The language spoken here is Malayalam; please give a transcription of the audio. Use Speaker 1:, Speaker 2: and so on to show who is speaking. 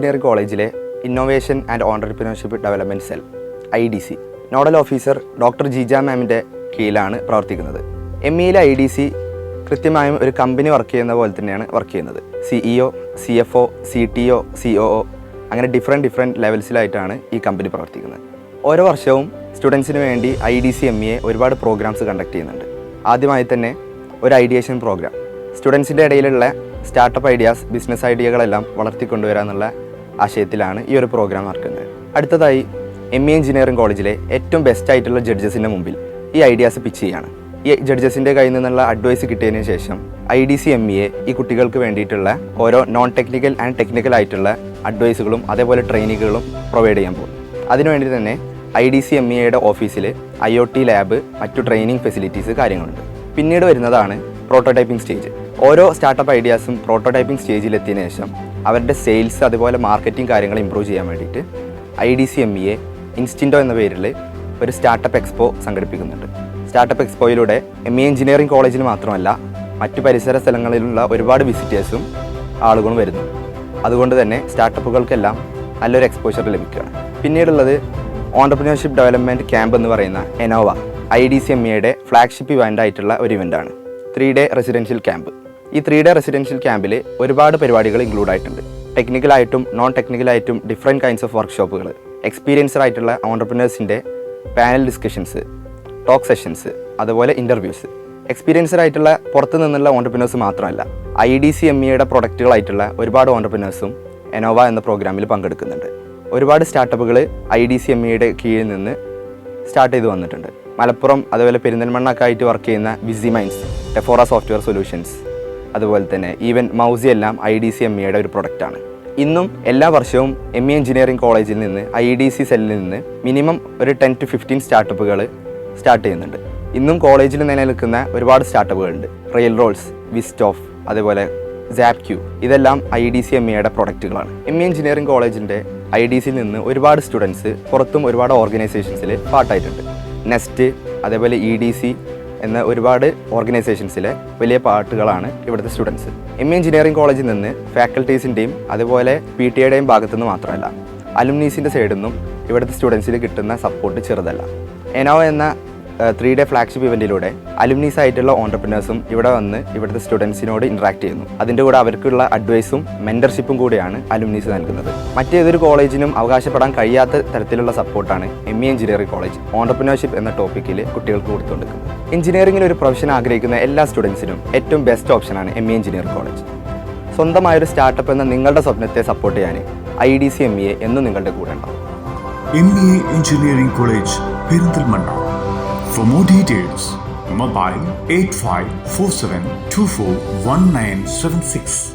Speaker 1: എഞ്ചിനീയറിംഗ് കോളേജിലെ innovation and entrepreneurship development cell IDC nodal officer doctor Jeeja മാമിൻ്റെ കീഴിലാണ് പ്രവർത്തിക്കുന്നത്. ME-യിലെ IDC കൃത്യമായും ഒരു കമ്പനി വർക്ക് ചെയ്യുന്ന പോലെ തന്നെയാണ് വർക്ക് ചെയ്യുന്നത്. CEO, CFO, CTO, COO അങ്ങനെ ഡിഫറെൻറ്റ് ലെവൽസിലായിട്ടാണ് ഈ കമ്പനി പ്രവർത്തിക്കുന്നത്. ഓരോ വർഷവും സ്റ്റുഡൻസിന് വേണ്ടി IDC ME ഒരുപാട് പ്രോഗ്രാംസ് കണ്ടക്ട് ചെയ്യുന്നുണ്ട്. ആദ്യമായി തന്നെ ഒരു ഐഡിയേഷൻ പ്രോഗ്രാം, സ്റ്റുഡൻസിൻ്റെ ഇടയിലുള്ള സ്റ്റാർട്ടപ്പ് ഐഡിയാസ്, ബിസിനസ് ഐഡിയകളെല്ലാം വളർത്തിക്കൊണ്ടുവരിക എന്നുള്ള ആശയത്തിലാണ് ഈ ഒരു പ്രോഗ്രാം നടക്കുന്നത്. അടുത്തതായി ME എഞ്ചിനീയറിംഗ് കോളേജിലെ ഏറ്റവും ബെസ്റ്റ് ആയിട്ടുള്ള ജഡ്ജസിൻ്റെ മുമ്പിൽ ഈ ഐഡിയാസ് പിച്ച് ചെയ്യുകയാണ്. ഈ ജഡ്ജസിൻ്റെ കയ്യിൽ നിന്നുള്ള അഡ്വൈസ് കിട്ടിയതിന് ശേഷം IDC ME ഈ കുട്ടികൾക്ക് വേണ്ടിയിട്ടുള്ള ഓരോ നോൺ ടെക്നിക്കൽ ആൻഡ് ടെക്നിക്കൽ ആയിട്ടുള്ള അഡ്വൈസുകളും അതേപോലെ ട്രെയിനിങ്ങുകളും പ്രൊവൈഡ് ചെയ്യാൻ പോകും. അതിനുവേണ്ടി തന്നെ IDC ME ഓഫീസിൽ IoT ലാബ്, മറ്റു ട്രെയിനിങ് ഫെസിലിറ്റീസ് കാര്യങ്ങളുണ്ട്. പിന്നീട് വരുന്നതാണ് പ്രോട്ടോടൈപ്പിംഗ് സ്റ്റേജ്. ഓരോ സ്റ്റാർട്ടപ്പ് ഐഡിയാസും പ്രോട്ടോടൈപ്പിംഗ് സ്റ്റേജിലെത്തിയതിനു ശേഷം അവരുടെ സെയിൽസ് അതുപോലെ മാർക്കറ്റിംഗ് കാര്യങ്ങൾ ഇമ്പ്രൂവ് ചെയ്യാൻ വേണ്ടിയിട്ട് IDC ME ഇൻസ്റ്റിൻറ്റോ എന്ന പേരിൽ ഒരു സ്റ്റാർട്ടപ്പ് എക്സ്പോ സംഘടിപ്പിക്കുന്നുണ്ട്. സ്റ്റാർട്ടപ്പ് എക്സ്പോയിലൂടെ ME എഞ്ചിനീയറിംഗ് കോളേജിൽ മാത്രമല്ല മറ്റു പരിസര സ്ഥലങ്ങളിലുള്ള ഒരുപാട് വിസിറ്റേഴ്സും ആളുകളും വരുന്നു. അതുകൊണ്ട് തന്നെ സ്റ്റാർട്ടപ്പുകൾക്കെല്ലാം നല്ലൊരു എക്സ്പോഷർ ലഭിക്കുകയാണ്. പിന്നീടുള്ളത് ഓൺട്രപ്രണർഷിപ്പ് ഡെവലപ്മെൻറ്റ് ക്യാമ്പ് എന്ന് പറയുന്ന ENOVA IDC ME flagship event ആയിട്ടുള്ള ഒരു ഇവൻ്റാണ്. 3-day residential camp. ഈ 3-day റെസിഡൻഷ്യൽ ക്യാമ്പിൽ ഒരുപാട് പരിപാടികൾ ഇൻക്ലൂഡ് ആയിട്ടുണ്ട്. ടെക്നിക്കലായിട്ടും നോൺ ടെക്നിക്കലായിട്ടും ഡിഫറെൻറ്റ് കൈൻഡ്സ് ഓഫ് വർക്ക്ഷോപ്പുകൾ, എക്സ്പീരിയൻസ്ഡ് ആയിട്ടുള്ള ഓൺട്രപ്രണേഴ്സിൻ്റെ പാനൽ ഡിസ്കഷൻസ്, ടോക്ക് സെഷൻസ്, അതുപോലെ ഇൻ്റർവ്യൂസ്. എക്സ്പീരിയൻസ്ഡ് ആയിട്ടുള്ള പുറത്തു നിന്നുള്ള ഓൺട്രപ്രണേഴ്സ് മാത്രമല്ല, IDC ME പ്രൊഡക്റ്റുകളായിട്ടുള്ള ഒരുപാട് ഓൺട്രപ്രണേഴ്സും ENOVA എന്ന പ്രോഗ്രാമിൽ പങ്കെടുക്കുന്നുണ്ട്. ഒരുപാട് സ്റ്റാർട്ടപ്പുകൾ IDC ME കീഴിൽ നിന്ന് സ്റ്റാർട്ട് ചെയ്ത് വന്നിട്ടുണ്ട്. മലപ്പുറം അതുപോലെ പെരിന്തൽമണ്ണൊക്കെ ആയിട്ട് വർക്ക് ചെയ്യുന്ന ബിസി മൈൻഡ്സ്, ടെഫോറ സോഫ്റ്റ്വെയർ സൊല്യൂഷൻസ്, അതുപോലെ തന്നെ ഈവൻ മൗസി എല്ലാം IDC ME ഒരു പ്രൊഡക്റ്റാണ്. ഇന്നും എല്ലാ വർഷവും ME എഞ്ചിനീയറിംഗ് കോളേജിൽ നിന്ന് IDC സെല്ലിൽ നിന്ന് മിനിമം ഒരു 10 to 15 സ്റ്റാർട്ടപ്പുകൾ സ്റ്റാർട്ട് ചെയ്യുന്നുണ്ട്. ഇന്നും കോളേജിൽ നിലനിൽക്കുന്ന ഒരുപാട് സ്റ്റാർട്ടപ്പുകളുണ്ട്. റെയിൽ റോൾസ്, വിസ്റ്റോഫ്, അതുപോലെ സാപ്ക്യൂ, ഇതെല്ലാം IDC ME പ്രൊഡക്റ്റുകളാണ്. ME എഞ്ചിനീയറിംഗ് കോളേജിൻ്റെ IDCയിൽ നിന്ന് ഒരുപാട് സ്റ്റുഡൻസ് പുറത്തും ഒരുപാട് ഓർഗനൈസേഷൻസിൽ പാർട്ടായിട്ടുണ്ട്. നെസ്റ്റ്, അതേപോലെ EDC എന്ന ഒരുപാട് ഓർഗനൈസേഷൻസിലെ വലിയ പാർട്ടുകളാണ് ഇവിടുത്തെ സ്റ്റുഡൻസ്. ME എഞ്ചിനീയറിംഗ് കോളേജിൽ നിന്ന് ഫാക്കൽറ്റീസിൻ്റെയും അതുപോലെ PTA ഭാഗത്തുനിന്ന് മാത്രമല്ല, അലുമിനീസിൻ്റെ സൈഡിൽ നിന്നും ഇവിടുത്തെ സ്റ്റുഡൻസിന് കിട്ടുന്ന സപ്പോർട്ട് ചെറുതല്ല. ENOVA എന്ന 3-day ഫ്ലാഗ്ഷിപ്പ് ഇവൻറ്റിലൂടെ അലുമിനീസ് ആയിട്ടുള്ള ഓൺട്രപ്രണേഴ്സും ഇവിടെ വന്ന് ഇവിടുത്തെ സ്റ്റുഡൻസിനോട് ഇൻട്രാക്ട് ചെയ്യുന്നു. അതിൻ്റെ കൂടെ അവർക്കുള്ള അഡ്വൈസും മെൻറ്റർഷിപ്പും കൂടിയാണ് അലുമിനീസ് നൽകുന്നത്. മറ്റേതൊരു കോളേജിനും അവകാശപ്പെടാൻ കഴിയാത്ത തരത്തിലുള്ള സപ്പോർട്ടാണ് ME എഞ്ചിനീയറിംഗ് കോളേജ് ഓൺട്രപ്രണർഷിപ്പ് എന്ന ടോപ്പിക്കിൽ കുട്ടികൾക്ക് കൊടുത്തുകൊണ്ടിരിക്കുന്നത്. എഞ്ചിനീയറിംഗിൽ ഒരു പ്രൊഫഷൻ ആഗ്രഹിക്കുന്ന എല്ലാ സ്റ്റുഡൻസിനും ഏറ്റവും ബെസ്റ്റ് ഓപ്ഷനാണ് ME എഞ്ചിനീയറിംഗ് കോളേജ്. സ്വന്തമായൊരു സ്റ്റാർട്ടപ്പ് എന്ന നിങ്ങളുടെ സ്വപ്നത്തെ സപ്പോർട്ട് ചെയ്യാൻ IDC ME എന്നും നിങ്ങളുടെ കൂടെ ഉണ്ടാവും.
Speaker 2: ME engineering college Perinthalmanna. For more details, mobile 8547241976.